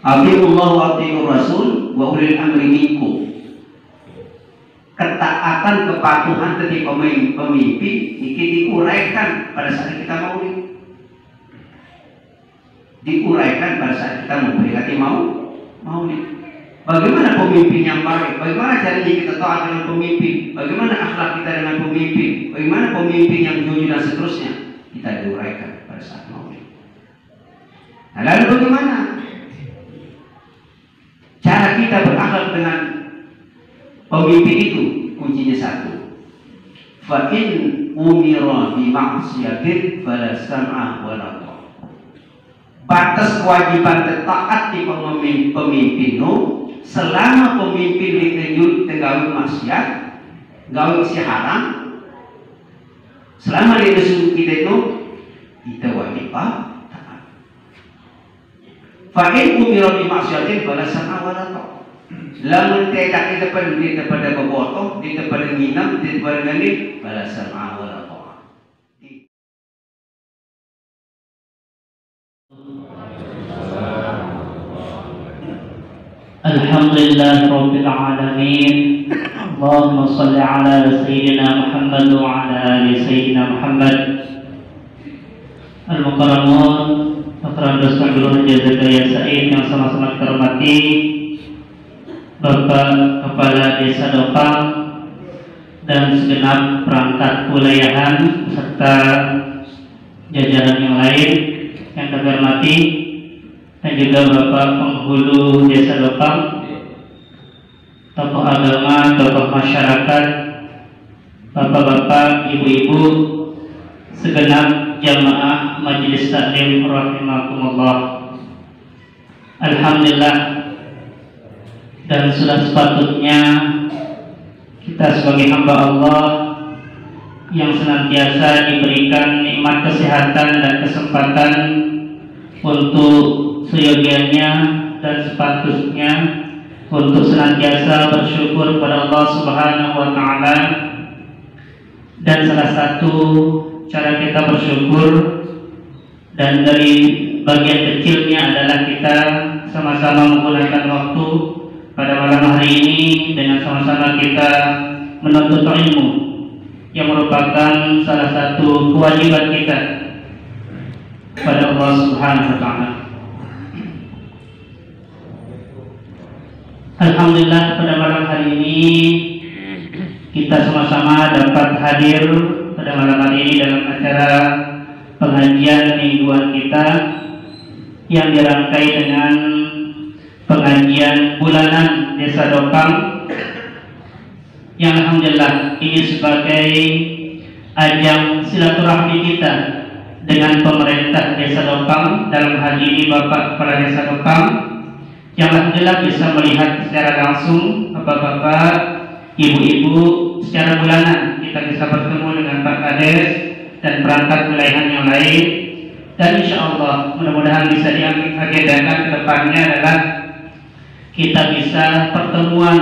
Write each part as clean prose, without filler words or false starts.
Atiullah wa atiur rasul wa ulil amri minkum. Ketaatan, kepatuhan ketika pemimpin ini diuraikan pada saat kita maulid. Diuraikan pada saat kita memperingati maulid. Bagaimana pemimpin yang baik? Bagaimana caranya kita taat dengan pemimpin? Bagaimana akhlak kita dengan pemimpin? Bagaimana pemimpin yang jujur dan seterusnya? Kita diuraikan pada saat maulid. Nah, lalu bagaimana cara kita berakhlak dengan pemimpin itu? Kuncinya satu. Fa in umira bi ma'siyatin fala sam'a wa la ta'a. Batas kewajiban taat di pemimpinmu selama pemimpin dikejut tegawi maksiat, gawe si haram, selama dia disuruh kita itu kita wajib taat. Fa in umira bi ma'siyatin fala sam'a wa la ta'a. Lamun tekak kita pada bobotoh, kita pada nginam, kita pada ngani, fala sam'a wa la ta'a. Alhamdulillah Rabbil Alamin. Allahumma salli ala Sayyidina Muhammad wa ala ali Sayyidina Muhammad. Al-Mukarramun, Pakran Dostan Guru Jazakallah Said yang sama-sama kita hormati, Bapak Kepala Desa Dopang dan segenap perangkat wilayahan serta jajaran yang lain yang kami hormati, dan juga Bapak Penghulu Desa Dopang, tokoh agama, tokoh masyarakat, bapak-bapak, ibu-ibu, segenap jamaah Majelis Taklim rahimakumullah. Alhamdulillah, dan sudah sepatutnya kita sebagai hamba Allah yang senantiasa diberikan nikmat kesehatan dan kesempatan untuk seyogianya dan sepatutnya untuk senantiasa bersyukur kepada Allah Subhanahu wa Ta'ala. Dan salah satu cara kita bersyukur dan dari bagian kecilnya adalah kita sama-sama menggunakan waktu pada malam hari ini dengan sama-sama kita menuntut ilmu yang merupakan salah satu kewajiban kita pada Allah Subhanahu wa Ta'ala. Alhamdulillah, pada malam hari ini kita sama-sama dapat hadir pada malam hari ini dalam acara pengajian mingguan kita yang dirangkai dengan pengajian bulanan Desa Dopang, yang alhamdulillah ini sebagai ajang silaturahmi kita dengan pemerintah Desa Dopang, dalam hal ini Bapak Kepala Desa Dopang, yang alhamdulillah bisa melihat secara langsung bapak-bapak, ibu-ibu secara bulanan. Kita bisa bertemu dengan Pak Kades dan perangkat wilayahan yang lain, dan insya Allah mudah-mudahan bisa diagendakan ke depannya adalah kita bisa pertemuan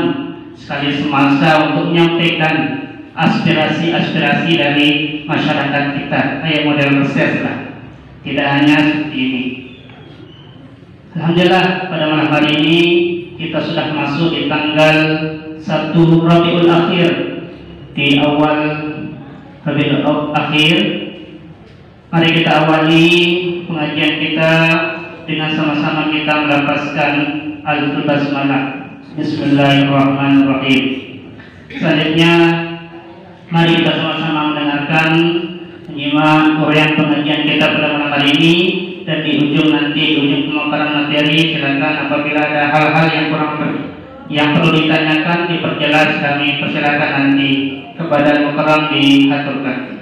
sekali semasa untuk menyampaikan aspirasi-aspirasi dari masyarakat kita, kayak model reses lah, tidak hanya seperti ini. Alhamdulillah, pada malam hari ini kita sudah masuk di tanggal 1 Rabiul Akhir, di awal Rabiul Akhir. Mari kita awali pengajian kita dengan sama-sama kita melafazkan Al-Quran Basmalah. Bismillahirrahmanirrahim. Selanjutnya mari kita sama-sama mendengarkan, menyimak uraian pengajian kita pada malam hari ini, dan di ujung pemaparan materi silakan apabila ada hal-hal yang perlu ditanyakan diperjelas, kami persilakan nanti kepada mukarram diaturkan.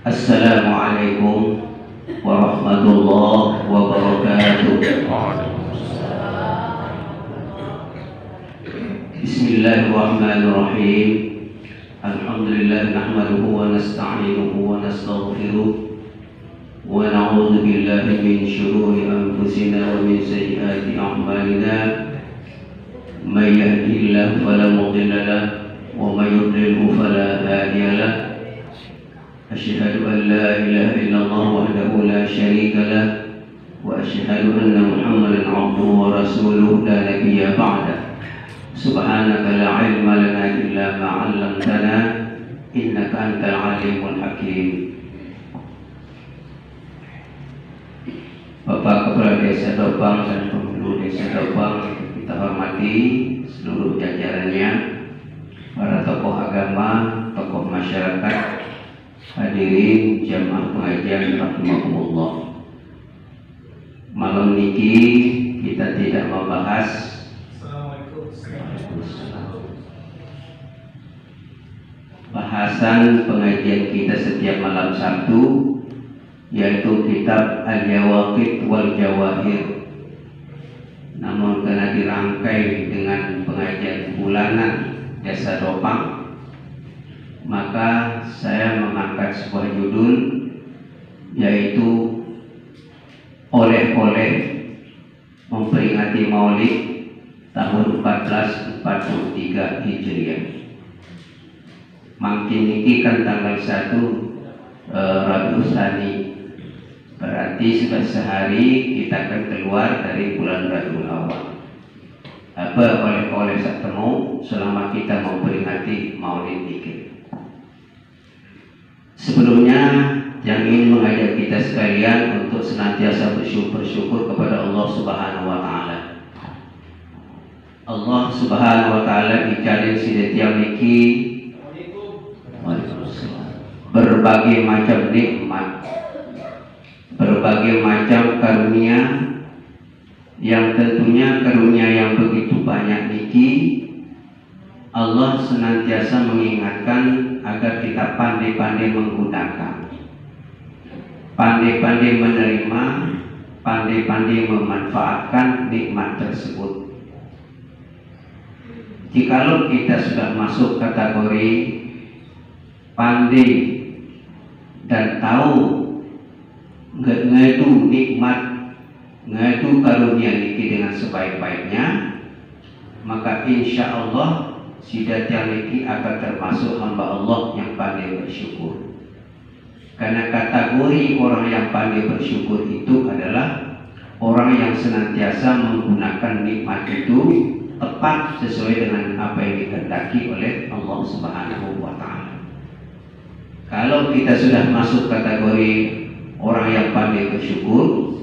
Assalamualaikum warahmatullahi wabarakatuh. Bismillahirrahmanirrahim. Alhamdulillah nahmaduhu wa nasta'inuhu wa nastaghfiruh wa na'udzu billahi min shururi anfusina wa min sayyiati a'malina. May yahdihillahu fala mudilla lahu wa may yudlilhu fala hadiya lahu. Asyhadu an la ilaha illallah wahdahu la syarika lahu wa asyhadu anna Muhammadan 'abduhu wa rasuluhu la nabiyya ba'da. Subhanaka la ilma lana illa ma 'allamtana innaka antal alimul hakim. Bapak Kepala Desa Dobang dan penduduk Desa Dobang kita hormati seluruh jajarannya, para tokoh agama, tokoh masyarakat, hadirin jamaah pengajian rahimakumullah. Malam niki kita tidak membahas bahasan pengajian kita setiap malam Sabtu, yaitu kitab Al-Jawaqid wal Jawahir. Namun karena dirangkai dengan pengajian bulanan Desa Dobang, maka saya mengangkat sebuah judul, yaitu oleh-oleh memperingati Maulid tahun 1443 Hijriah. Makin niki kan tanggal 1 Rabiul Tsani, berarti sudah sehari kita akan keluar dari bulan Rabiul Awal. Apa oleh-oleh saya temu selama kita memperingati Maulid niki? Sebelumnya yang ingin mengajak kita sekalian untuk senantiasa bersyukur kepada Allah Subhanahu wa taala. Allah Subhanahu wa taala ijalin sidetiang niki berbagai macam nikmat, berbagai macam karunia, yang tentunya karunia yang begitu banyak niki Allah senantiasa mengingatkan agar kita pandai-pandai menggunakan, pandai-pandai menerima, pandai-pandai memanfaatkan nikmat tersebut. Jikalau kita sudah masuk kategori pandai dan tahu ngadu nikmat, ngadu karunia niki dengan sebaik-baiknya, maka insya Allah sidatiang niki akan termasuk hamba Allah yang pandai bersyukur. Karena kategori orang yang pandai bersyukur itu adalah orang yang senantiasa menggunakan nikmat itu tepat sesuai dengan apa yang dikehendaki oleh Allah Subhanahu wa taala. Kalau kita sudah masuk kategori orang yang pandai bersyukur,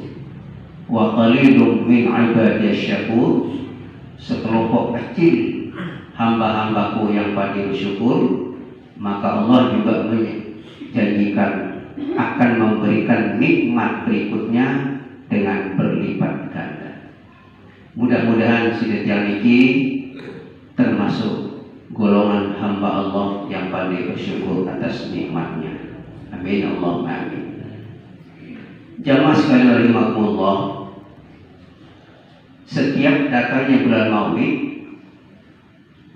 wa qalilun min ibadiyas syakur, sekelompok kecil hamba-hambaku yang pandai bersyukur, maka Allah juga menjanjikan akan memberikan nikmat berikutnya dengan berlipat ganda. Mudah-mudahan sidetiang niki termasuk golongan hamba Allah yang pandai bersyukur atas nikmatnya. Amin Allahumma amin. Jamaah sekalian rahimakumullah, setiap datangnya bulan Maulid,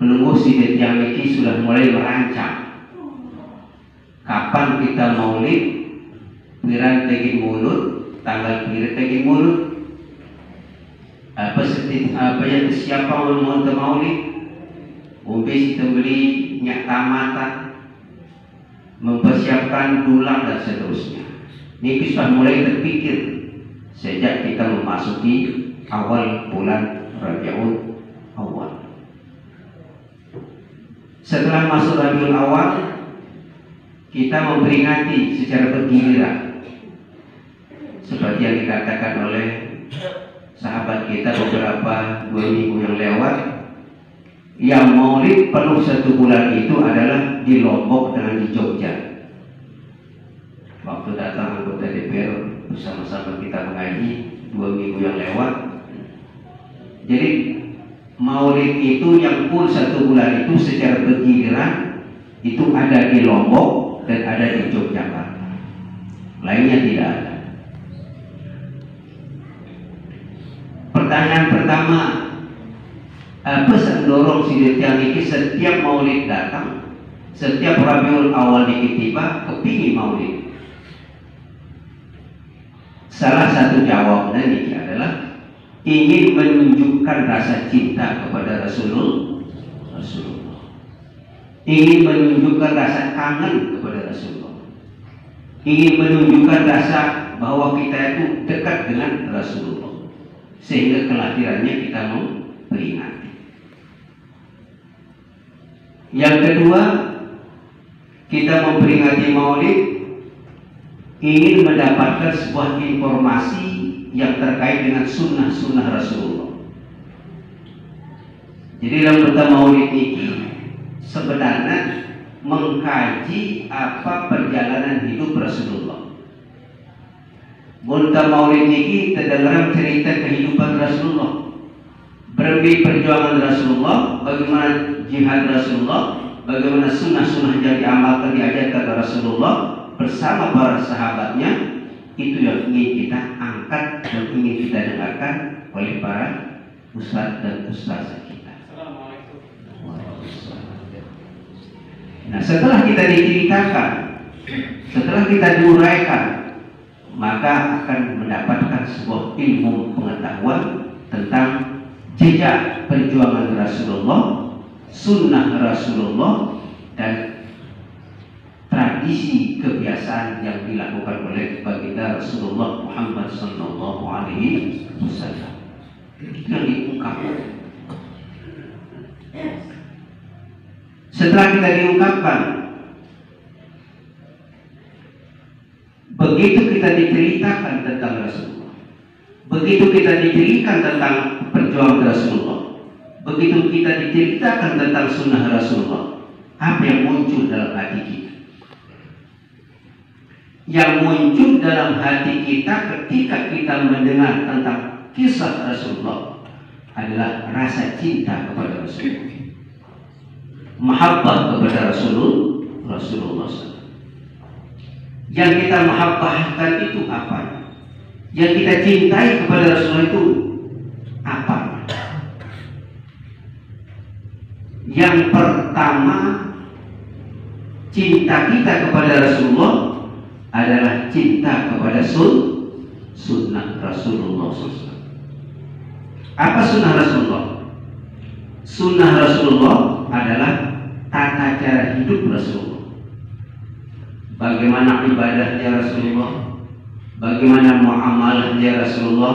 pelungguh sidetiang niki sudah mulai merancang kapan kita Maulid, piran tegin mulut, tanggal piran tegin mulut, apa yang siapa mau Maulid, umpis kita beli minyak tamatan, mempersiapkan dulang dan seterusnya. Ini sudah mulai terpikir sejak kita memasuki awal bulan Rabiul Awal. Setelah masuk Rabiul Awal, kita memperingati secara bergiliran, seperti yang dikatakan oleh sahabat kita beberapa 2 minggu yang lewat. Yang Maulid penuh 1 bulan itu adalah di Lombok dan di Jogja. Waktu datang anggota DPR bersama-sama kita mengaji 2 minggu yang lewat. Jadi Maulid itu yang full 1 bulan itu secara bergiliran itu ada di Lombok dan ada di Yogyakarta. Lainnya tidak ada. Pertanyaan pertama, pesan dorong sidetiang ini setiap maulid datang, setiap Rabiul Awal tiba kepingin maulid. Salah satu jawabannya ini adalah ingin menunjukkan rasa cinta kepada Rasulullah, ingin menunjukkan rasa kangen kepada Rasulullah, ingin menunjukkan rasa bahwa kita itu dekat dengan Rasulullah, sehingga kelahirannya kita mau peringati. Yang kedua, kita memperingati maulid ingin mendapatkan sebuah informasi yang terkait dengan sunnah-sunnah Rasulullah. Jadi dalam berita maulid ini sebenarnya mengkaji apa perjalanan hidup Rasulullah. Berita maulid ini terdengar cerita kehidupan Rasulullah, berbagai perjuangan Rasulullah, bagaimana jihad Rasulullah, bagaimana sunnah-sunnah yang diamalkan diajarkan Rasulullah bersama para sahabatnya. Itu yang ingin kita angkat dan ingin kita dengarkan oleh para ustaz dan ustazah kita. Nah, setelah kita diceritakan, setelah kita diuraikan, maka akan mendapatkan sebuah ilmu pengetahuan tentang jejak perjuangan Rasulullah, sunnah Rasulullah, dan tradisi kebiasaan yang dilakukan oleh baginda Rasulullah Muhammad Sallallahu Alaihi Wasallam. Itu yang diungkapkan. Setelah kita diungkapkan, begitu kita diceritakan tentang Rasulullah, begitu kita diceritakan tentang perjuangan Rasulullah, begitu kita diceritakan tentang sunnah Rasulullah, apa yang muncul dalam hati kita? Yang muncul dalam hati kita ketika kita mendengar tentang kisah Rasulullah adalah rasa cinta kepada Rasulullah, mahabbah kepada Rasulullah SAW. Yang kita mahabbahkan itu apa? Yang kita cintai kepada Rasulullah itu apa? Yang pertama, cinta kita kepada Rasulullah adalah cinta kepada sunnah Rasulullah SAW. Apa sunnah Rasulullah? Sunnah Rasulullah adalah tata cara hidup Rasulullah. Bagaimana ibadahnya Rasulullah, bagaimana muamalahnya Rasulullah,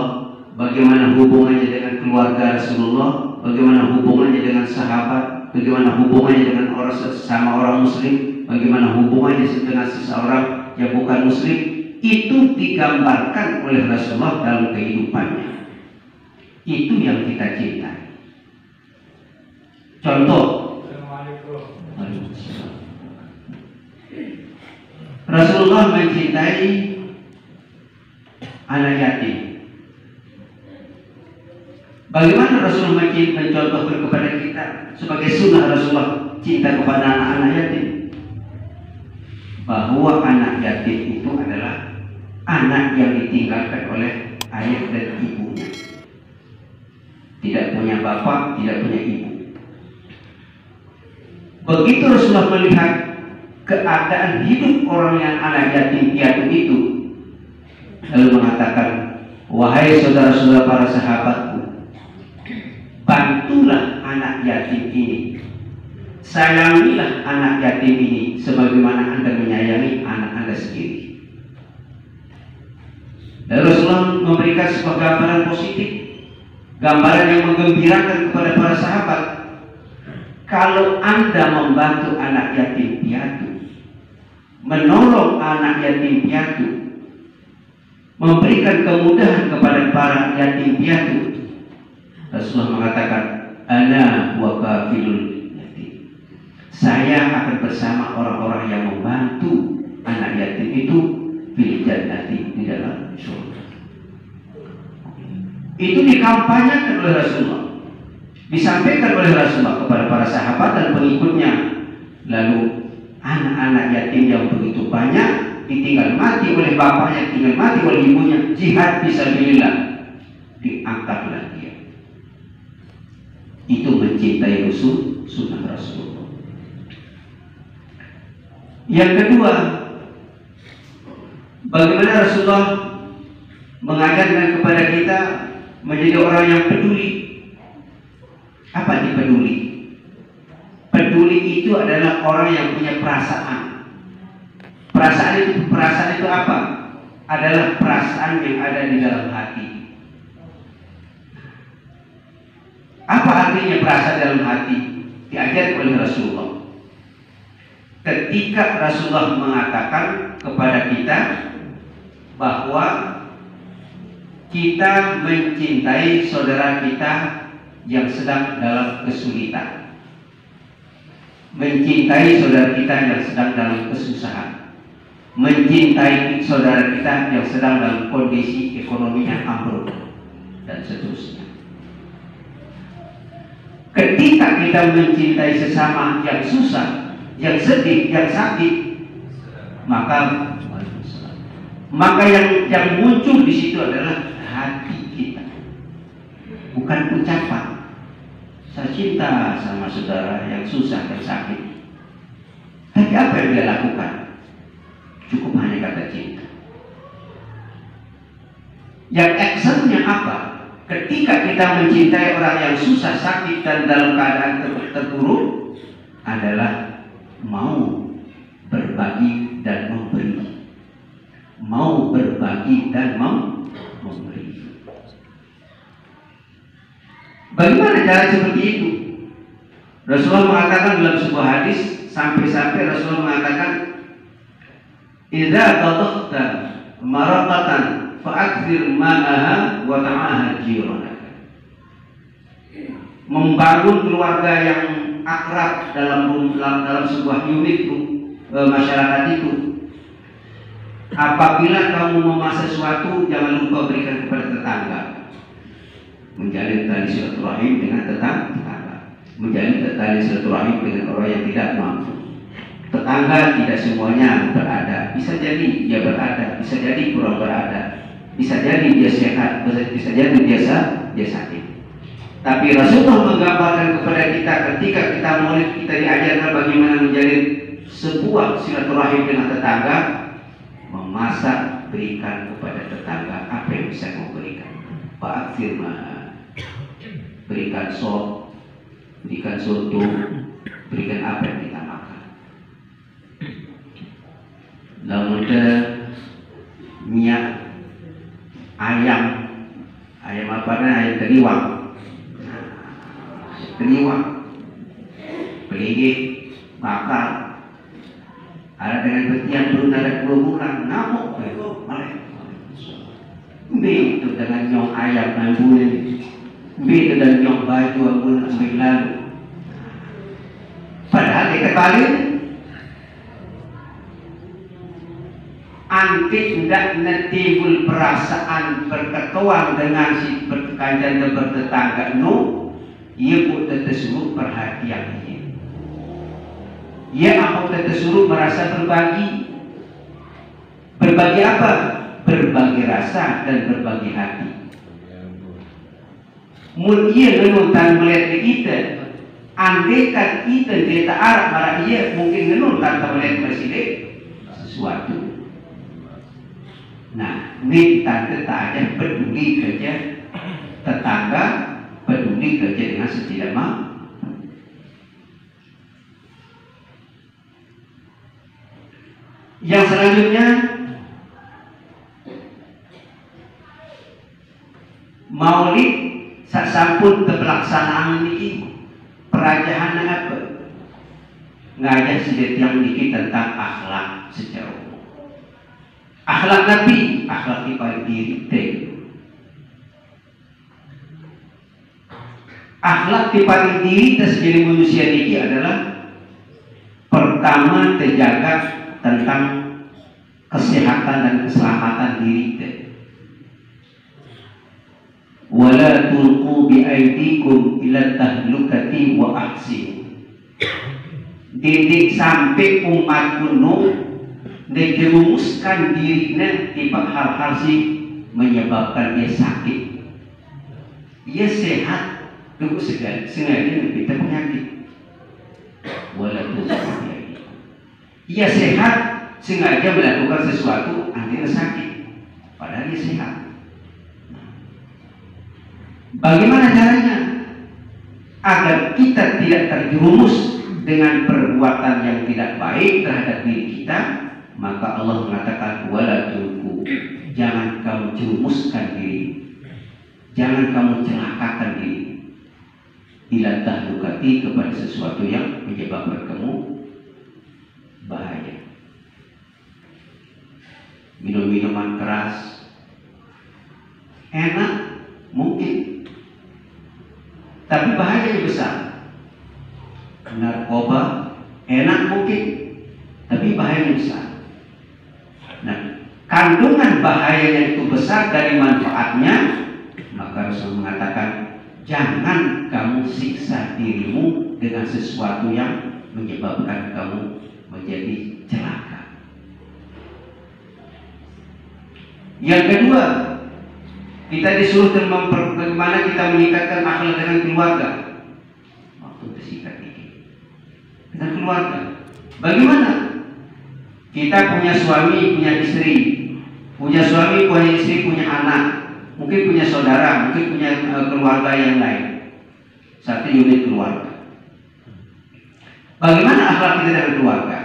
bagaimana hubungannya dengan keluarga Rasulullah, bagaimana hubungannya dengan sahabat, bagaimana hubungannya dengan orang sesama orang muslim, bagaimana hubungannya dengan seseorang yang bukan muslim. Itu digambarkan oleh Rasulullah dalam kehidupannya. Itu yang kita cintai. Contoh, Rasulullah mencintai anak yatim. Bagaimana Rasulullah mencontohkan kepada kita sebagai sunnah Rasulullah cinta kepada anak-anak yatim? Bahwa anak yatim itu adalah anak yang ditinggalkan oleh ayah dan ibunya, tidak punya bapak, tidak punya ibu. Begitu Rasulullah melihat keadaan hidup orang yang anak yatim piatu itu, lalu mengatakan, wahai saudara-saudara para sahabatku, bantulah anak yatim ini, sayangilah anak yatim ini sebagaimana Anda menyayangi anak Anda sendiri. Dan Rasulullah memberikan sebuah gambaran positif, gambaran yang menggembirakan kepada para sahabat. Kalau Anda membantu anak yatim piatu, menolong anak yatim piatu, memberikan kemudahan kepada para yatim piatu, Rasulullah mengatakan, ana wa kafilul yatim, saya akan bersama orang-orang yang membantu anak yatim itu fil jannati, di dalam surga. Itu dikampanyekan oleh Rasulullah, disampaikan oleh Rasulullah kepada para sahabat dan pengikutnya. Lalu anak-anak yatim yang begitu banyak ditinggal mati oleh bapaknya, ditinggal mati oleh ibunya, jihad fisabilillah, diangkatlah dia. Itu mencintai sunnah Rasulullah. Yang kedua, bagaimana Rasulullah mengajarkan kepada kita menjadi orang yang peduli. Apa itu peduli? Peduli itu adalah orang yang punya perasaan. Perasaan itu apa? Adalah perasaan yang ada di dalam hati. Apa artinya perasaan dalam hati? Diajar oleh Rasulullah. Ketika Rasulullah mengatakan kepada kita bahwa kita mencintai saudara kita yang sedang dalam kesulitan, mencintai saudara kita yang sedang dalam kesusahan, mencintai saudara kita yang sedang dalam kondisi ekonominya ambruk, dan seterusnya. Ketika kita mencintai sesama yang susah, yang sedih, yang sakit, maka yang muncul di situ adalah hati kita, bukan ucapan. Saya cinta sama saudara yang susah dan sakit. Tapi apa yang dia lakukan? Cukup hanya kata cinta. Yang actionnya apa? Ketika kita mencintai orang yang susah, sakit, dan dalam keadaan terpuruk, adalah mau berbagi dan memberi. Mau berbagi dan memberi. Bagaimana cara seperti itu? Rasulullah mengatakan dalam sebuah hadis, sampai-sampai Rasulullah mengatakan, "Idza tatakhta maraqatan fa'akthir ma'aha wa ta'ahad jiranaka." Membangun keluarga yang akrab dalam sebuah unit masyarakat itu. Apabila kamu memasak sesuatu, jangan lupa berikan kepada tetangga. Menjalin tali silaturahim dengan tetangga, menjalin tali silaturahim dengan orang yang tidak mampu. Tetangga tidak semuanya berada, bisa jadi dia berada, bisa jadi kurang berada, bisa jadi dia sehat, bisa jadi dia sakit. Tapi Rasulullah menggambarkan kepada kita ketika kita maulid, kita diajarkan bagaimana menjalin sebuah silaturahim dengan tetangga. Memasak, berikan kepada tetangga apa yang bisa kau berikan. Pak firman, berikan sop, berikan soto, berikan apa yang kita makan. Lalu ada minyak ayam apa namanya, ayam teriwang, peligik, bakar. Ada dengan petian belum ada 2 bulan, ngamuk itu dengan nyong ayam ambil, itu dan nyong baju ambil lalu. Padahal dia kembali anti tidak netimbul perasaan berketuan dengan si berkanjang dan bertetangga. No, ia pun tersuruh perhatian. Ia akan tersuruh merasa berbagi. Berbagi apa? Berbagi rasa dan berbagi hati. Mun ia menonton melihat kita, andaikan kita cerita Arab marah ia mungkin menonton melihat presiden sesuatu. Nah, ini tante tak ada peduli kerja tetangga, peduli kerja dengan setidak mau. Yang selanjutnya, maulid sasampun pelaksanaan ini perajahan apa? Ngajar sedikit yang dikit tentang akhlak secara umum. Akhlak Nabi, akhlak pada diri akhlak pada diri kita sebagai manusia ini adalah pertama terjaga tentang kesehatan dan keselamatan diri kita. Wala tulqu bi aidikum ila tahlukati wa ahsin. Didik sampai umat kuno dijerumuskan dirinya di hal-hal sih menyebabkan dia sakit. Dia sehat Tunggu sengaja kita penyakit. Walaupun ia sehat sengaja melakukan sesuatu akhirnya sakit, padahal dia sehat. Bagaimana caranya agar kita tidak terjerumus dengan perbuatan yang tidak baik terhadap diri kita? Maka Allah mengatakan wala tulqu, jangan kamu jerumuskan diri, jangan kamu celakakan diri ila tahlukati, kepada sesuatu yang menyebabkan kamu bahaya. Minum minuman keras enak mungkin, tapi bahayanya besar. Narkoba enak mungkin, tapi bahayanya besar. Nah, kandungan bahayanya itu besar dari manfaatnya, maka Rasul mengatakan jangan kamu siksa dirimu dengan sesuatu yang menyebabkan kamu menjadi celaka. Yang kedua, kita disuruh bagaimana kita meningkatkan akhlak dengan keluarga. Waktu tersingkat ini dengan keluarga. Bagaimana? Kita punya suami, punya istri, punya suami, punya istri, punya anak, mungkin punya saudara, mungkin punya keluarga yang lain. Satu unit keluarga. Bagaimana akhlak kita dengan keluarga?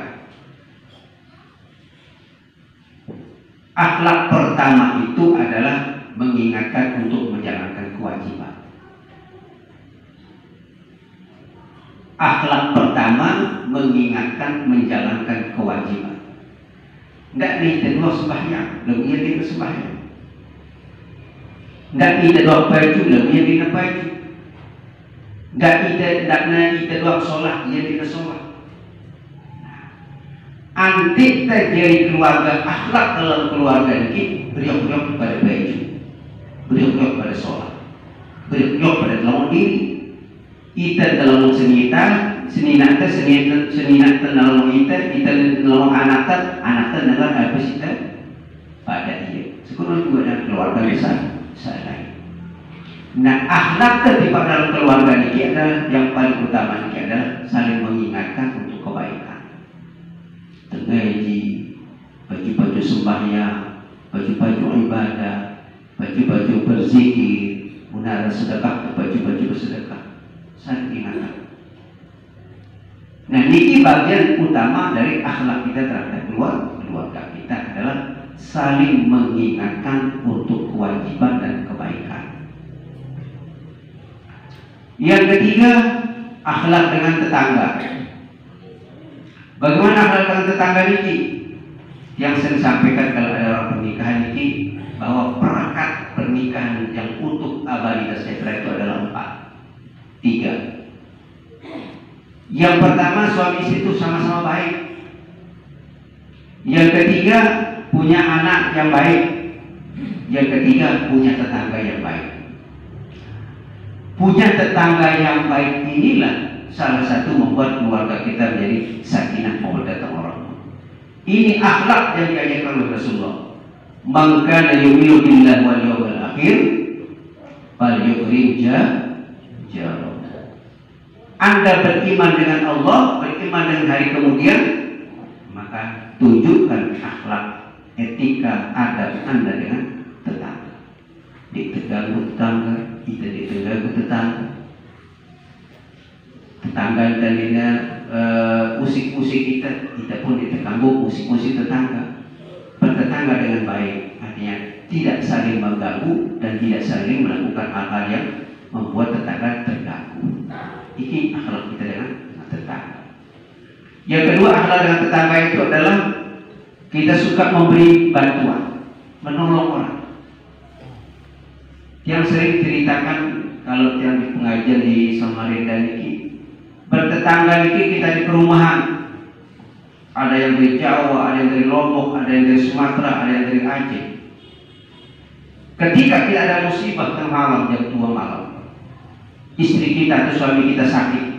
Akhlak pertama itu adalah mengingatkan untuk menjalankan kewajiban. Akhlak pertama mengingatkan menjalankan kewajiban. Tidak nih kedua sembahyang, lebihnya kita sembahyang. Tidak nih kedua baju, lebihnya kita baju. Tidak nih kedua sholat, dia kita sholat. Antik terjadi keluarga, akhlak dalam keluarga ini beriok-beriok pada baju, beriok-beriok pada sholat, beriok-beriok pada lawan diri. Kita dalam senita dalam kita dalam anak dengan apa kita pada dia. Sekurang juga dalam keluarga besar lain. Nah, akhlak terlibat dalam keluarga ini adalah yang paling utama, ini adalah saling mengingatkan untuk kebaikan. Tengaji, baju-baju sembahyang, baju-baju ibadah, baju-baju berzikir, munara sedekah, baju-baju bersedekah. Saling ingatkan. Nah, ini bagian utama dari akhlak kita terhadap keluarga kita adalah saling mengingatkan untuk kewajiban dan kebaikan. Yang ketiga, akhlak dengan tetangga. Bagaimana akhlak dengan tetangga ini? Yang saya sampaikan kalau ada orang pernikahan ini, bahwa perangkat pernikahan yang utuh, abadi dan sejahtera itu adalah 3. Yang pertama, suami istri itu sama-sama baik. Yang ketiga, punya anak yang baik. Yang ketiga, punya tetangga yang baik. Punya tetangga yang baik inilah salah satu membuat keluarga kita menjadi sakinah mawaddah warahmah. Ini akhlak yang diajarkan oleh Rasulullah. Man kana yu'minu billahi wal yawmil akhir falyukrim jarah. Anda beriman dengan Allah, beriman dengan hari kemudian, maka tunjukkan akhlak, etika, adab Anda dengan tetangga. Diteganggu tetangga, kita diteganggu tetangga. Tetangga tadinya usik-usik kita pun diteganggu usik-usik tetangga. Bertetangga dengan baik, artinya tidak saling mengganggu dan tidak saling melakukan hal-hal yang membuat tetangga terganggu. Ini akhlak kita dengan tetangga. Yang kedua, akhlak dengan tetangga itu adalah kita suka memberi bantuan, menolong orang. Yang sering ceritakan kalau yang di pengajian di Samarinda ini, bertetangga ini kita di perumahan. Ada yang dari Jawa, ada yang dari Lombok, ada yang dari Sumatera, ada yang dari Aceh. Ketika kita ada musibah tengah malam, jam 2 malam, istri kita atau suami kita sakit.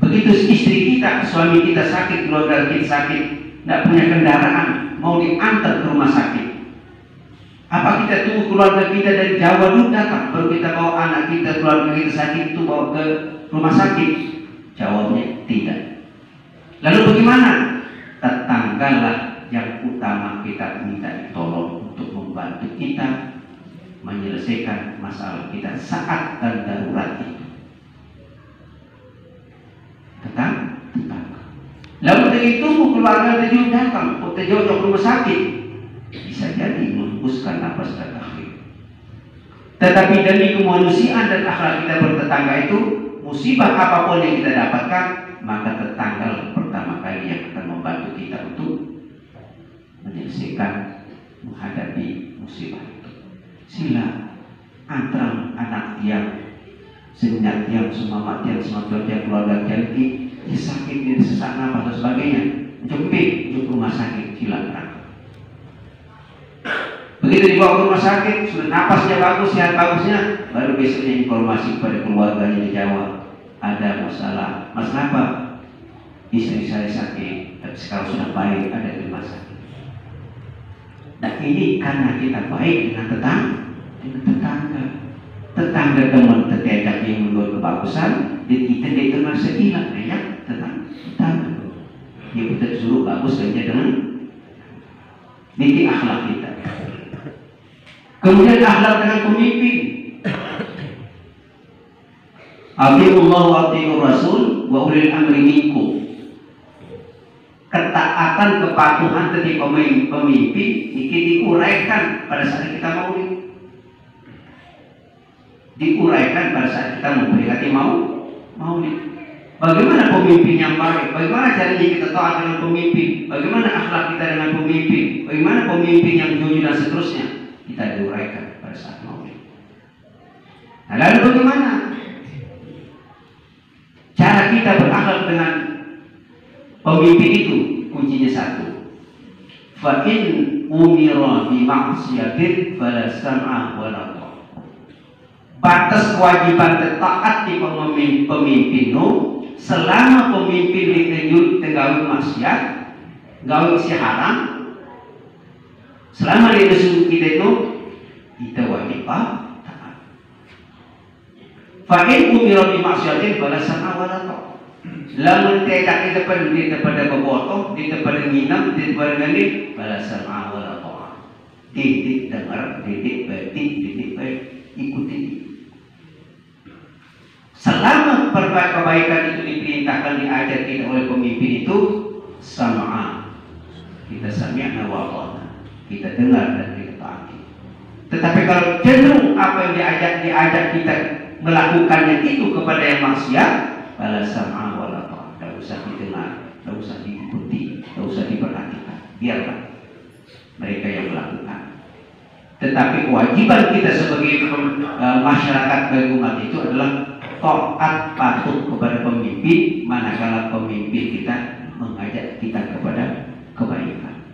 Begitu istri kita, suami kita sakit, keluarga kita sakit, tidak punya kendaraan, mau diantar ke rumah sakit. Apa kita tunggu keluarga kita dari Jawa dulu datang, baru kita bawa anak kita, keluarga kita sakit itu bawa ke rumah sakit? Jawabnya tidak. Lalu bagaimana? Tetanggalah yang utama kita minta tolong untuk membantu kita menyelesaikan masalah kita saat dan darurat itu. Tetangga. Lalu dari itu keluarga terjauh datang, terjauh ke rumah sakit, bisa jadi menghembuskan nafas terakhir. Tetapi demi kemanusiaan dan akhlak kita bertetangga itu, musibah apapun yang kita dapatkan, maka tetangga pertama kali yang akan membantu kita untuk menyelesaikan, menghadapi musibah itu. Sila antara anak tiang, senyap tiang, semua tiang, semua tiang, keluarga tiang ini sakit, dia sesak nafas dan sebagainya, jemput rumah sakit, silakan. Begitu dibawa ke rumah sakit, sudah napasnya bagus, sehat bagusnya, baru besoknya informasi kepada keluarganya di Jawa, ada masalah. Masalah apa? Istri saya sakit, tapi sekarang sudah baik, ada di rumah sakit. Nah ini karena kita baik dengan tetangga. Tetangga teman tetangga yang membuat kebagusan, dan kita dengan sekilas ya tetangga. Dia kita suruh bagus saja dengan didik akhlak kita. Kemudian akhlak dengan pemimpin. Atiullah wa atiur Rasul wa ulil amri minkum. Ketaatan, kepatuhan dari pemimpin ini diuraikan pada saat kita maulid. Diuraikan pada saat kita memperingati maulid. Bagaimana pemimpin yang baik? Bagaimana caranya kita taat dengan pemimpin? Bagaimana akhlak kita dengan pemimpin? Bagaimana pemimpin yang jujur dan seterusnya? Kita diuraikan pada saat maulid. Nah, lalu bagaimana cara kita berakhlak dengan pemimpin itu? Kuncinya satu. Fa in umira bi ma'siyatin fala sam'a wa la ta'a. Batas kewajiban taat di pemimpinmu selama pemimpin ditunjuk tegawi maksiat, gawe isi haram, selama dia disuruh kita itu, kita wajib taat. Fa'in umira bi maksiatin fala sam'a wa la ta'a. Lamun tidak kita peduli kepada bobotoh, kita pada nginam, kita pada ngalih, fala sam'a wa la ta'a. Didik dengar, didik baik, ikuti. Selama kebaikan itu diperintahkan, diajar kita oleh pemimpin itu, sama kita sami'na wa ata'na, kita dengar dan kita taati. Tetapi kalau cenderung apa yang diajak kita melakukannya itu kepada yang maksiat, fala sam'a wa la ta'a, tidak usah didengar, tidak usah diikuti, tidak usah diperhatikan, biarlah mereka yang melakukan. Tetapi kewajiban kita sebagai masyarakat bagi umat itu adalah taat patuh kepada pemimpin manakala pemimpin kita mengajak kita kepada kebaikan,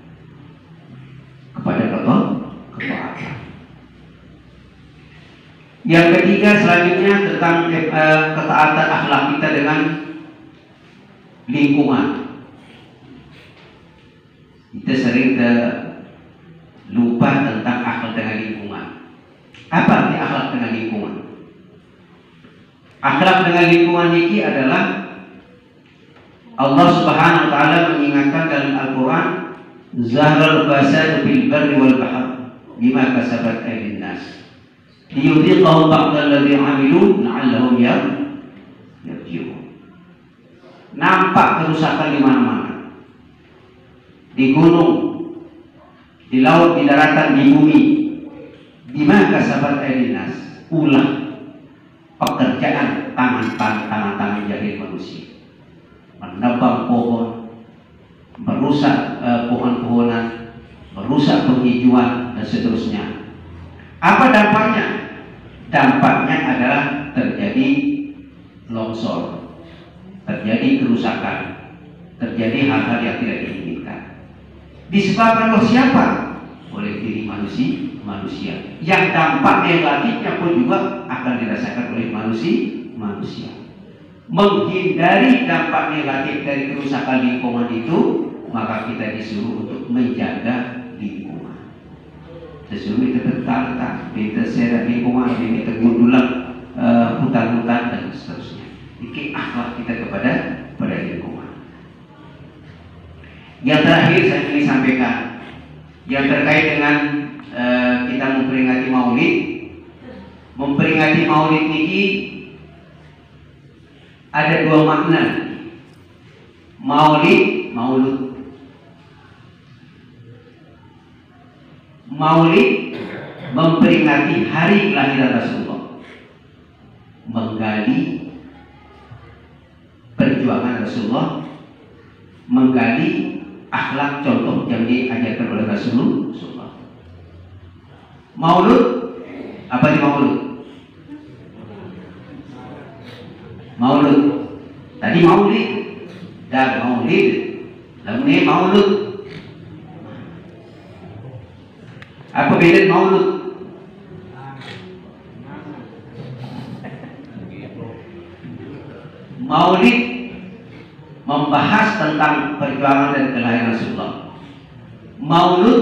kepada ketaatan. Yang ketiga selanjutnya tentang ketaatan akhlak kita dengan lingkungan. Kita sering lupa tentang akhlak dengan lingkungan. Apa arti akhlak dengan lingkungan? Akhlak dengan lingkungan ini adalah Allah Subhanahu wa taala mengingatkan dalam Al-Qur'an, zahral fasad bil barri wal bahr bima kasabat aydin nas liyudhiqahum ba'dal ladzi 'amilu la'allahum yarji'un. Nampak kerusakan di mana-mana. Di gunung, di laut, di daratan, di bumi. Bima kasabat aydin nas, ulah pekerjaan tangan-tangan jahil manusia, menebang pohon, merusak pohon-pohonan, merusak penghijauan dan seterusnya. Apa dampaknya? Dampaknya adalah terjadi longsor, terjadi kerusakan, terjadi hal-hal yang tidak diinginkan. Disebabkan oleh siapa? Oleh diri manusia. Yang dampak negatifnya pun juga akan dirasakan oleh manusia. Menghindari dampak negatif dari kerusakan lingkungan itu, maka kita disuruh untuk menjaga lingkungan. Sesuatu kita tetap, kita serak lingkungan, kita gundulak hutan-hutan dan seterusnya. Ini akhlak kita kepada lingkungan. Yang terakhir saya ingin sampaikan yang terkait dengan kita memperingati Maulid. Memperingati Maulid ini ada dua makna. Maulid, maulud. Maulid memperingati hari kelahiran Rasulullah, menggali perjuangan Rasulullah, menggali akhlak contoh yang diajarkan oleh Rasulullah. Maulud, apa di Maulud? Maulud. Tadi Maulid, dan Maulid, lalu ini Maulud. Apa beda Maulud? Maulid membahas tentang perjuangan dan kelahiran Rasulullah. Maulud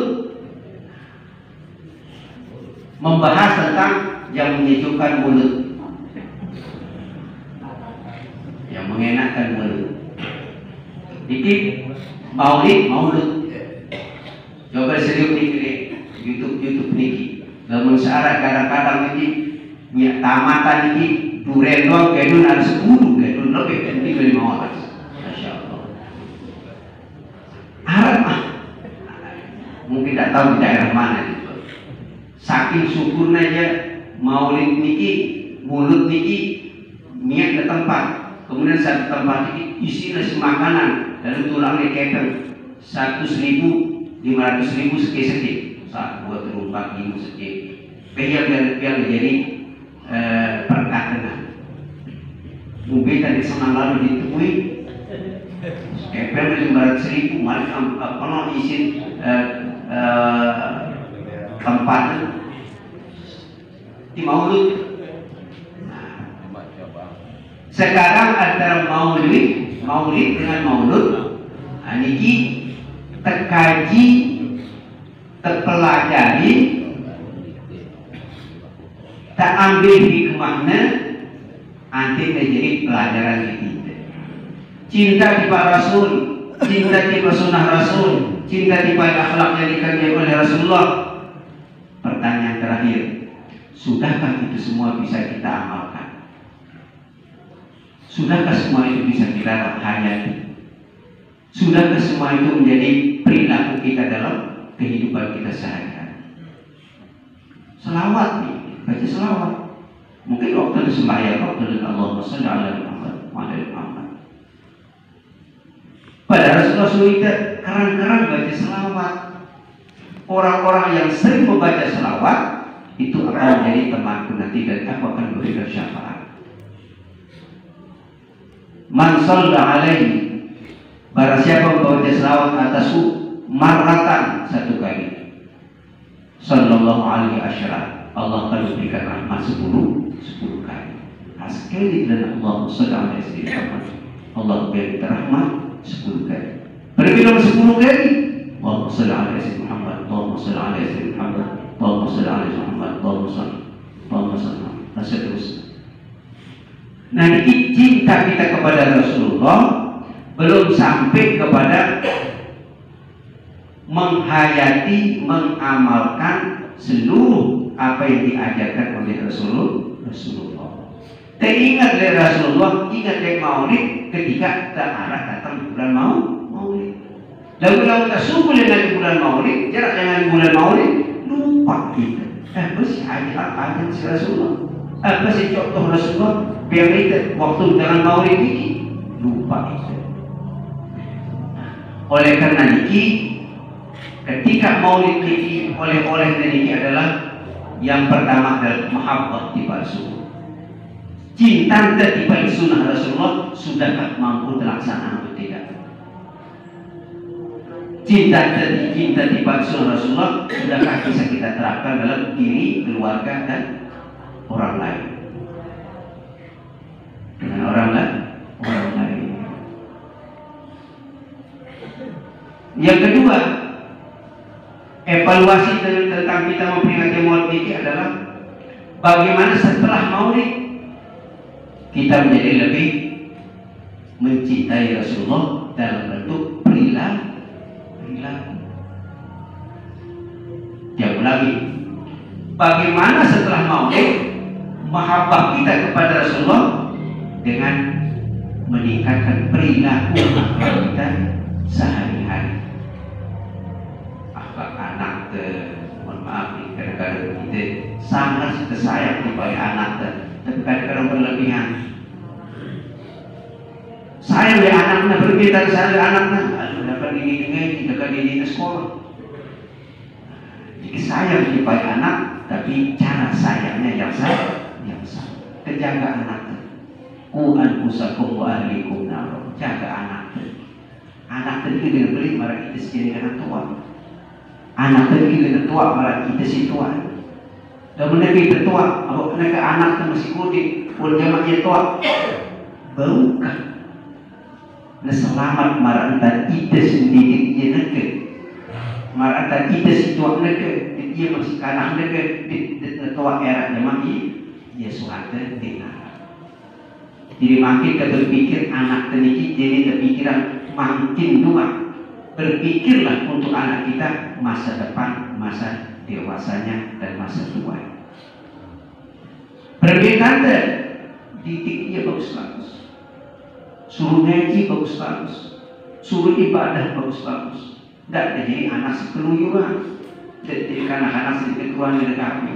membahas tentang yang menyejukkan mulut, yang mengenakkan mulut. Jadi Maulud. Coba serius nih YouTube niki. Lamun searah kadang-kadang niki tamatan niki duren doang gedun ada 10 gedun lebih dari 5 orang. Masya Allah. Arab mungkin tidak tahu di daerah mana itu. Saking syukurnya aja Maulid niki, mulut niki niat ke tempat. Kemudian satu tempat ini isinya makanan lalu tulangnya kepeng 100.000, 500.000 sedikit. Saat buat terumpak ibu sedikit. Biar menjadi perkataan. Mungkin tadi senang lalu ditemui. Kepeng 500.000 malah penuh izin tempat di Maulud. Sekarang antara Maulid dengan Maulud, ini terkaji, terpelajari, tak ambil hikmahnya, nanti menjadi pelajaran kita. Cinta kepada Rasul, cinta kepada sunnah Rasul, cinta kepada akhlak yang dikerjakan oleh Rasulullah. Pertanyaan terakhir, sudahkah itu semua bisa kita amalkan? Sudahkah semua itu bisa kita hayati? Sudahkah semua itu menjadi perilaku kita dalam kehidupan kita sehari-hari? Selawat nih, baca selawat. Mungkin waktu sembahyang, waktu Allahumma shalli ala Muhammad wa ala Muhammad. Pada Rasulullah kita keren-keren baca selawat. Orang-orang yang sering membaca selawat itu akan menjadi temanku nanti dan aku akan berikan syafaat. Man shalla alaihi, barang siapa membaca selawat atasku marratan 1 kali, sallallahu alaihi asyara, Allah akan memberikan rahmat 10 kali. Sekali dan Allah sallallahu alaihi wasallam, Allah beri rahmat 10 kali. Berbilang 10 kali, Allahumma shalli ala sayyidina Muhammad, Allahumma shalli ala sayyidina Muhammad, Allahumma shalli ala sayyidina Muhammad, Allahumma shalli ala sayyidina. Nah, ini cinta kita kepada Rasulullah belum sampai kepada menghayati, mengamalkan seluruh apa yang diajarkan oleh Rasulullah. Teringat dari Rasulullah, ingat dari Maulid ketika terarah datang bulan Maulid. Lalu kita subuh dengan bulan Maulid, jarak dengan bulan Maulid, lupa kita. Apa sih ajaran si Rasulullah? Apa sih contoh Rasulullah? Biar kita waktu dengan Maulid ini lupa itu. Oleh karena ini, ketika Maulid ini oleh-oleh ini adalah yang pertama adalah mahabbah dipalsu. Cinta tiba sunnah Rasulullah sudahkah mampu terlaksana atau tidak? Cinta tiba sunnah Rasulullah sudahkah bisa kita terapkan dalam diri, keluarga dan orang lain? Dengan orang lain. Yang kedua, evaluasi tentang kita memperingati Maulid ini adalah bagaimana setelah Maulid kita menjadi lebih mencintai Rasulullah dalam bentuk perilaku. Yang lagi, bagaimana setelah Maulid mahabbah kita kepada Rasulullah dengan meningkatkan perilaku akhlak kita sehari-hari. Akhlak anak mohon maaf nih, kadang-kadang kita sangat sayang kepada anak tapi kadang-kadang berlebihan. Sayang ya anaknya, berbicara sayang anaknya, aduh dapat ini dapat ini sekolah. Jadi sayang kepada anak, tapi cara sayangnya yang salah. Kejaga anaknya. Ku anfusakum wa ahlikum nar. Jaga anaknya. Anak tadi dengan beli marah kita sendiri dengan tua. Anak tadi dengan tua marah kita si tua. Dan mereka itu tua, apa mereka anak masih kudik, pun jamaknya tua. Bukan. Nah selamat marah antara kita sendiri dia nekek. Marah antara kita si tua nekek, dia masih kanak nekek, di tua era jamaknya. Ya suatu tinggal. Jadi makin kita berpikir anak tadi jadi terpikiran makin tua. Berpikirlah untuk anak kita masa depan, masa dewasanya dan masa tua. Perbedaan didiknya bagus-bagus, suruh ngaji bagus-bagus, suruh ibadah bagus-bagus. Tidak jadi anak sekeluyuran, jadi anak-anak sekeluyuran dari kami.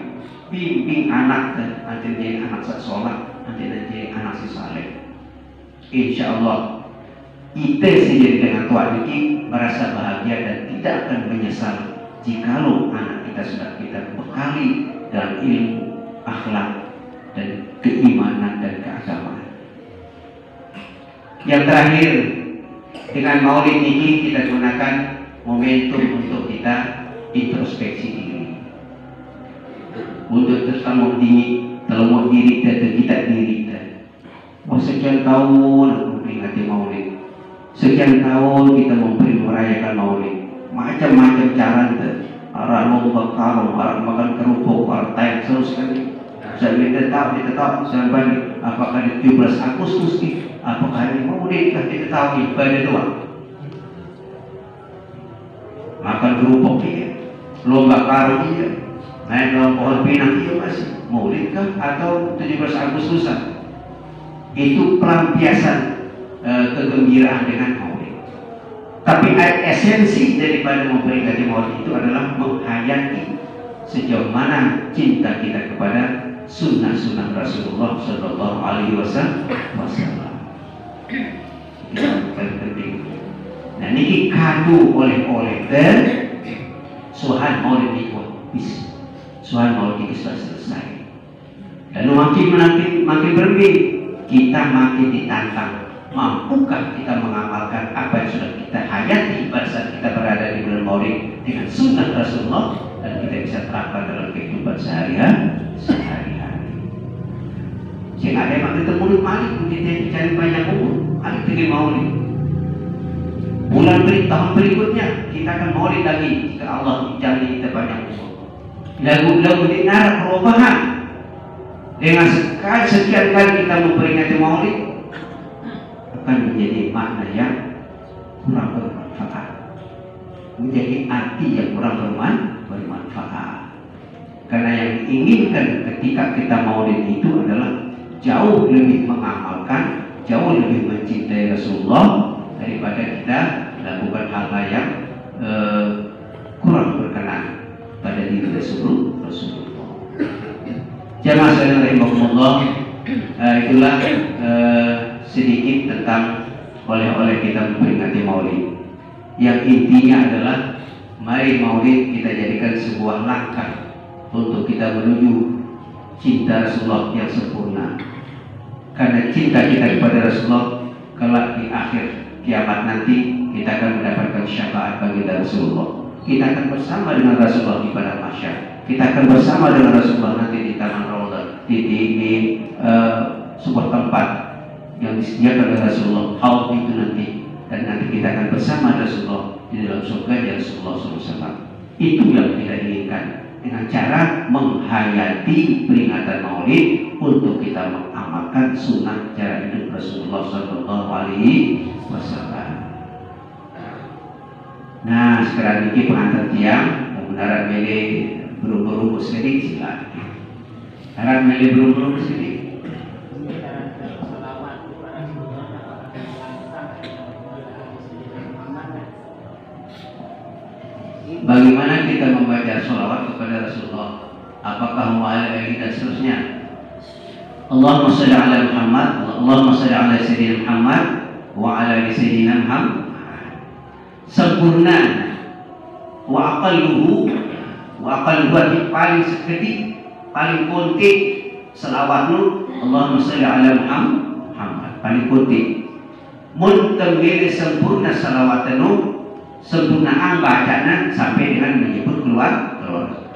Bimbing anak nanti jadi anak sholat, nanti jadi anak saleh. Insya Allah kita sendiri dengan tua ini merasa bahagia dan tidak akan menyesal jikalau anak kita sudah kita bekali dalam ilmu, akhlak dan keimanan dan keagamaan. Yang terakhir, dengan Maulid ini kita gunakan momentum untuk kita introspeksi diri. Untuk tertamu diri kita diri. Sekian tahun memperingati Maulid, sekian tahun kita merayakan Maulid, macam-macam cara orang lomba karung, orang makan kerupuk, orang tayang seru sekali. Saya kita tahu, saya balik. Apakah di 17 Agustus ini, apakah di Maulid kita tahu pada doa. Makan kerupuk dia, lomba karung dia. Naik dalam pohon pinang itu masih Maulid kah atau 17 Agustusan? Itu pelampiasan kegembiraan dengan Maulid. Tapi esensi daripada memperingati Maulid itu adalah menghayati sejauh mana cinta kita kepada sunnah-sunnah Rasulullah Sallallahu Alaihi Wasallam. Itu paling penting. Nah ini kado oleh-oleh dan suhan Maulid itu habis. Soal Maulid itu sudah selesai. Lalu makin berbeda, kita makin ditantang. Mampukah kita mengamalkan apa yang sudah kita hayati pada saat kita berada di bulan Maulid dengan sunnah Rasulullah dan kita bisa terapkan dalam kehidupan sehari-hari. Jika ada yang kita mulut Maulid, kita cari banyak umur, ada tiga Maulid. Tahun berikutnya kita akan Maulid lagi jika Allah menjadi kita banyak umur. Lagu-lagu dinar perubahan dengan sekian kali kita memperingati Maulid akan menjadi makna yang kurang bermanfaat, menjadi arti yang kurang bermanfaat. Karena yang diinginkan ketika kita Maulid itu adalah jauh lebih mengamalkan, jauh lebih mencintai Rasulullah daripada kita lakukan hal-hal yang kurang berkenan pada diri Rasulullah. Jamaah sekalian rahimakumullah, itulah sedikit tentang oleh-oleh kita memperingati Maulid. Yang intinya adalah mari Maulid kita jadikan sebuah langkah untuk kita menuju cinta Rasulullah yang sempurna. Karena cinta kita kepada Rasulullah kelak di akhir kiamat nanti kita akan mendapatkan syafaat bagi Rasulullah. Kita akan bersama dengan Rasulullah di padang mahsyar. Kita akan bersama dengan Rasulullah nanti di taman Raudhah, di sebuah tempat yang disediakan oleh Rasulullah, haud itu nanti, dan nanti kita akan bersama Rasulullah di dalam surga Rasulullah SAW. Itu yang kita inginkan dengan cara menghayati peringatan Maulid untuk kita mengamalkan sunnah cara hidup Rasulullah Sallallahu Alaihi Wasallam. Nah, sekarang ini pengantar tiang mengendarat mele berumur sedikit silakan. Harap mele berumur sedikit. Bagaimana kita membaca sholawat kepada Rasulullah? Apakah mu'alaihi dan seterusnya? Allahumma salli ala Muhammad, Allahumma salli ala Sayyidina Muhammad wa ala Sayyidina Muhammad. Sempurna wa aqalluhu paling sekedik, paling kontik selawatnu Allahumma salli ala Muhammad paling kontik. Mun temene sempurna salawatnu sempurnaan bacaan sampai dengan menyebut keluar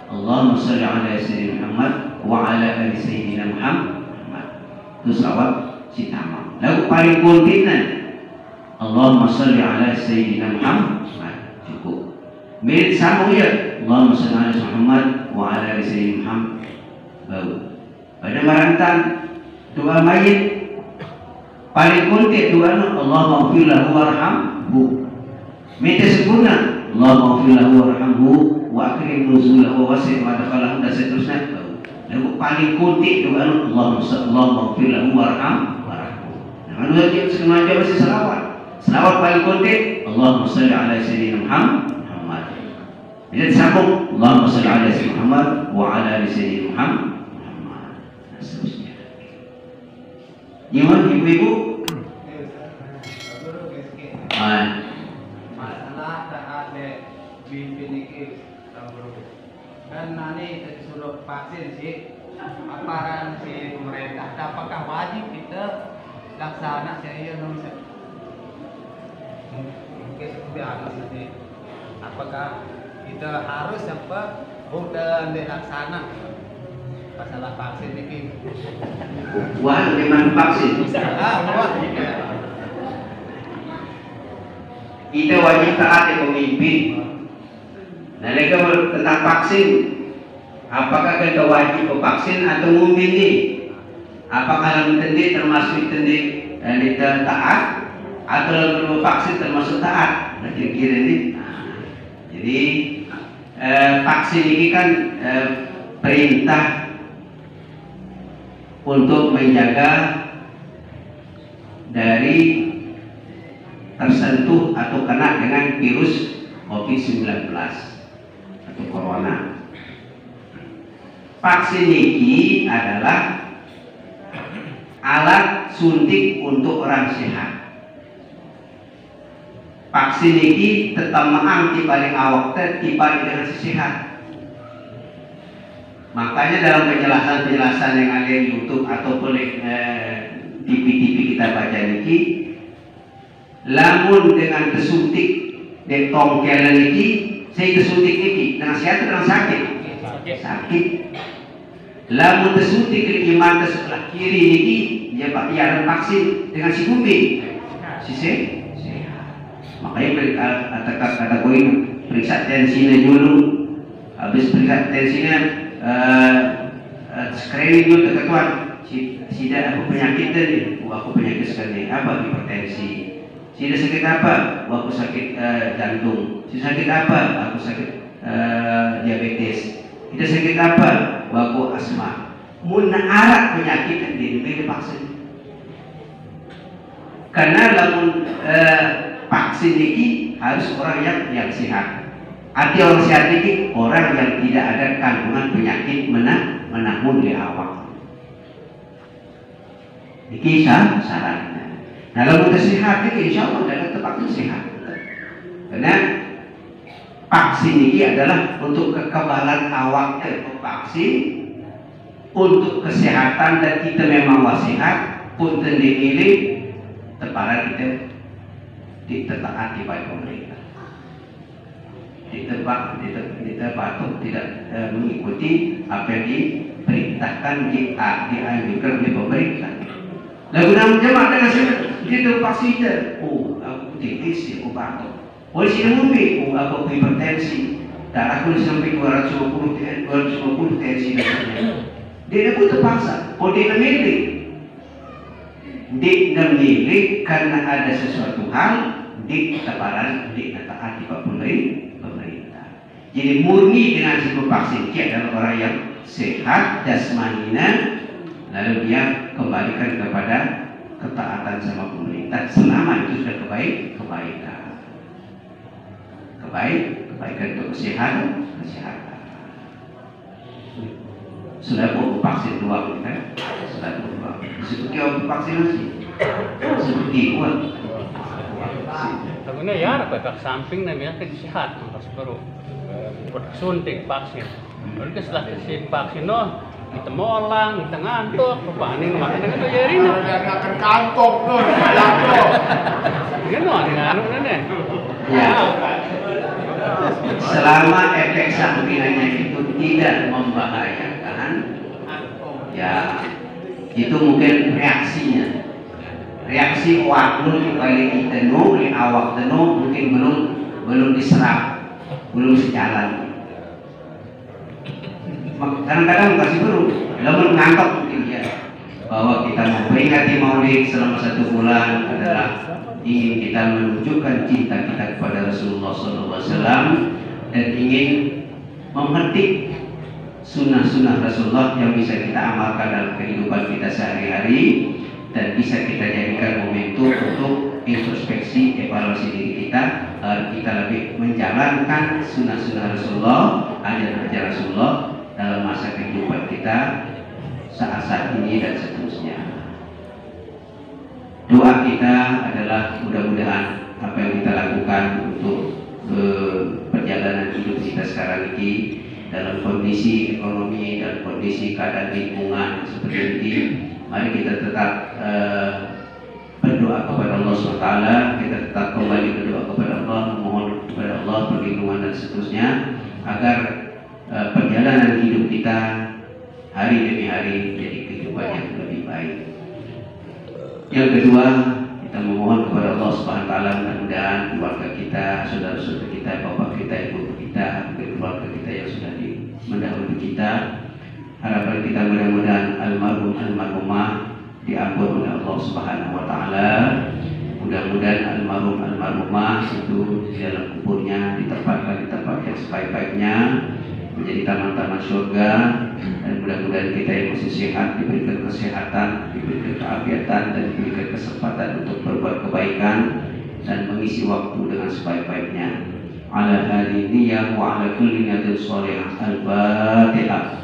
Allahumma shalli ala sayyidina Muhammad wa ala ali sayyidina Muhammad. Itu salawat si tamam. Lalu paling kontinan Allahumma shalli ala sayyidina Muhammad cukup. Mirip sama ya Allahumma shalli ala Muhammad wa ala ali sayyidina Muhammad. Baru pada marantan doa mayit paling kontik doa Allahumma ighfir lahu warhamhu. Minta sempurna Allahumma ighfir lahu warhamhu wa akrim nuzulahu wa wasi' madkhalahu dan seterusnya. Lalu paling kuntik doa Allahumma ighfir lahu warhamhu. Nah, manusia yang sengaja masih selawat. Selawat paling kuntik Allahumma shalli ala sayyidina Muhammad. Bila disambung Allahumma shalli ala sayyidina Muhammad wa ala ali sayyidina Muhammad. Dan seterusnya. Gimana ibu-ibu? Kan nanti disuruh vaksin sih aparan si pemerintah, apakah wajib kita laksana saya nonton mungkin biasa nanti apakah kita harus apa bukan dilaksana masalah vaksin ini Wah, memang vaksin kita wajib taat ya pemimpin. Nah, tentang vaksin, apakah kita wajib vaksin atau mungkin ini? Apakah dalam tendi termasuk tendi kita taat atau dalam vaksin termasuk taat? Nah, kira-kira ini. Jadi vaksin ini kan perintah untuk menjaga dari tersentuh atau kena dengan virus COVID-19 atau corona. Vaksin ini adalah alat suntik untuk orang sehat. Vaksin ini tetap menganti paling awak tiba dengan sehat. Makanya dalam penjelasan-penjelasan yang ada di YouTube atau oleh TV-TV kita baca ini, lamun dengan kesuntik di tongkelan ini, saya kesuntik ini dengan sehat dengan sakit. Lamun kesuntik di iman sebelah kiri ini, dia pakai ada vaksin dengan si bumi, si sehat. Makanya kata koin periksa tensinya dulu, habis periksa tensinya screening dulu ketentuan. Tidak aku penyakit tadi, aku penyakit sekali apa hipertensi. Tidak sakit apa? Aku sakit jantung. Tidak sakit apa? Aku sakit diabetes. Tidak sakit apa? Aku asma. Mun arak penyakit yang diberi vaksin. Karena lamun vaksin ini harus orang yang sehat. Arti orang sehat ini orang yang tidak ada kandungan penyakit menamun di awak. Ini syaratnya. Nah, lalu sehat ini insya Allah dapat vaksin sehat. Karena vaksin ini adalah untuk kekebalan awak vaksin untuk kesehatan dan kita memang sehat pun terdiri teparan kita ditaati oleh pemerintah. Kita patuh tidak mengikuti apa yang diperintahkan dianjurkan oleh pemerintah. Lalu dalam jemaah dengan kita vaksin, aku tipis, aku batuk. Polisi umum, aku hipertensi. Tak aku sampai 250 TNC dasarnya. Dia pun terpaksa. Oh dia milik. Dia milik karena ada sesuatu hal di tabaran dia taat di pemerintah. Jadi murni dengan si vaksin dia adalah orang yang sehat jasmaninya, lalu dia kembalikan kepada ketaatan sama pemerintah selama itu sudah kebaikan untuk kesehatan. Sudah mau vaksin doang kan? Sudah doang. Seperti orang vaksinasi. Seperti uang. Tapi ya efek samping namanya kesehatan pas baru suntik vaksin. Lalu setelah suntik vaksin kita molang, kita ngantuk, paning makan itu jadi. Akan kantok tuh, kantok. Dengan nih. Ya. Selama efek sampingannya itu tidak membahayakan, ya itu mungkin reaksinya. Reaksi waktu kali tenuh, di awak tenuh mungkin belum diserap, belum sejalan. Kadang-kadang masih belum ngantuk mungkin ya bahwa kita memperingati Maulid selama 1 bulan adalah ingin kita menunjukkan cinta kita kepada Rasulullah SAW dan ingin memetik sunnah-sunnah Rasulullah yang bisa kita amalkan dalam kehidupan kita sehari-hari dan bisa kita jadikan momentum untuk introspeksi evaluasi diri kita agar kita lebih menjalankan sunnah-sunnah Rasulullah, ajaran-ajaran Rasulullah dalam masa kehidupan kita saat ini dan seterusnya. Doa kita adalah mudah-mudahan apa yang kita lakukan untuk perjalanan hidup kita sekarang ini dalam kondisi ekonomi dan kondisi keadaan lingkungan seperti ini, mari kita tetap berdoa kepada Allah SWT, kita tetap kembali berdoa kepada Allah, memohon kepada Allah perlindungan dan seterusnya agar perjalanan hidup kita hari demi hari menjadi kehidupan yang lebih baik. Yang kedua, kita memohon kepada Allah Subhanahu wa taala mudah-mudahan keluarga kita, saudara-saudara kita, bapak kita, ibu kita, keluarga kita yang sudah mendahului kita, harapan kita mudah-mudahan almarhumah diampuni oleh Allah Subhanahu wa taala. Mudah-mudahan almarhumah itu di dalam kuburnya ditempatkan di tempat yang sebaik-baiknya, menjadi taman-taman surga, dan mudah-mudahan kita yang masih sehat diberikan kesehatan, diberikan keafiatan, dan diberikan kesempatan untuk berbuat kebaikan dan mengisi waktu dengan sebaik-baiknya. Ala hadhihi niyyah wa ala kulli niyatin shalihah. Al-Fatihah.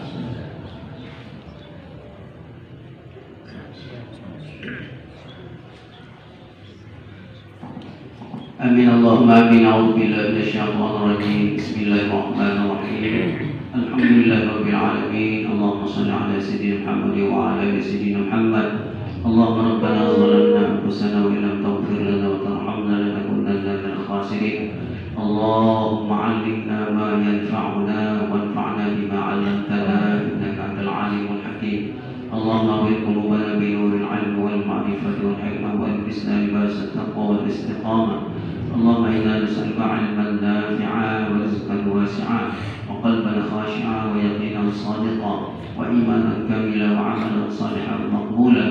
Amin Allahumma amin. A'udzu billahi minasyaitonir rajim. Bismillahirrahmanirrahim. Alhamdulillahirabbil alamin. Allahumma shalli ala sayyidina Muhammad wa ala ali sayyidina Muhammad. Allahumma rabbana zalamna anfusana wa illam taghfir lana wa tarhamna lanakunanna minal khasirin. Allahumma 'allimna ma yanfa'una wanfa'na bima 'allamtana innaka antal alimul hakim. Allahumma nawwir qulubana bi nuril 'ilmi wal ma'rifati wal hikmah wa albisna libasat taqwa wal istiqamah. اللهم إنا نسألك علما نافعا ورزقا واسعا وقلبا خاشعا ويقينا صادقا وإيمانا كاملا وعملا صالحا مقبولا.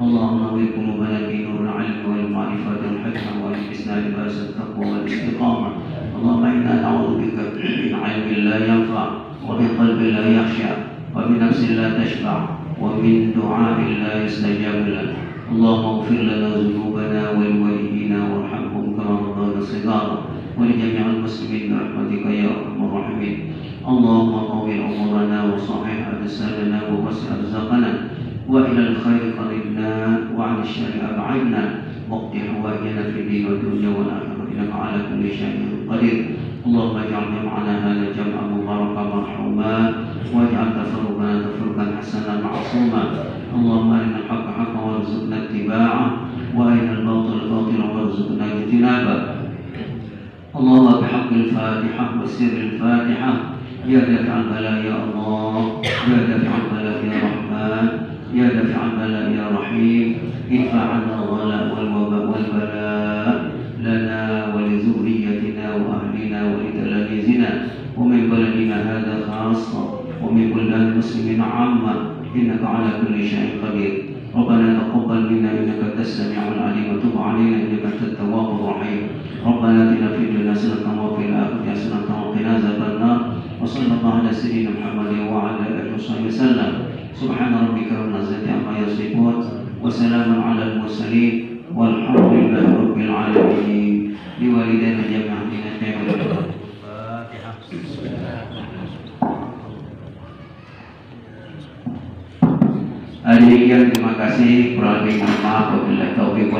اللهم نور قلوبنا بنور العلم والمعرفة والحكمة والبسنا لباس التقوى والاستقامة. اللهم إنا نعوذ بك من علم لا ينفع ومن قلب لا يخشع ومن نفس لا تشبع ومن دعاء لا يستجاب له. اللهم اغفر لنا ذنوبنا ولوالدينا وارحمهم كما ربونا صغارا ولجميع المسلمين برحمتك يا ارحم الراحمين. اللهم طول عمرنا وصحح اجسادنا ووسع رزقنا والى الخير قربنا وعن الشر ابعدنا واقض حوائجنا في الدين والدنيا والاخره انك على كل شيء قدير. اللهم اجعل جمعنا هذا جمعا مباركا مرحوما واجعل تفرقنا تفرقا حسنا معصوما. اللهم ارنا الحق حقا وارزقنا اتباعه وارنا الباطل باطلا وارزقنا اجتنابه. اللهم بحق الفاتحه وسر الفاتحه يا دافع البلاء يا الله، يا دافع البلاء يا رحمن، يا دافع البلاء يا رحيم، ادفع عنا الغلاء والوباء والبلاء لنا ولذريتنا واهلنا ولتلاميذنا ومن شيء قدير ربنا تقبل منا إنك أنت السميع العليم وتب علينا إنك أنت التواب الرحيم ربنا آتنا في الدنيا حسنة وفي الآخرة حسنة وقنا عذاب النار وصلى الله على سيدنا محمد وعلى آله وصحبه وسلم سبحان ربك رب العزة عما يصفون وسلام على المرسلين والحمد لله رب العالمين لوالدينا جميعا من الخير. Demikian, terima kasih. Kurang lebih mohon maaf. Wabillahi taufiq wal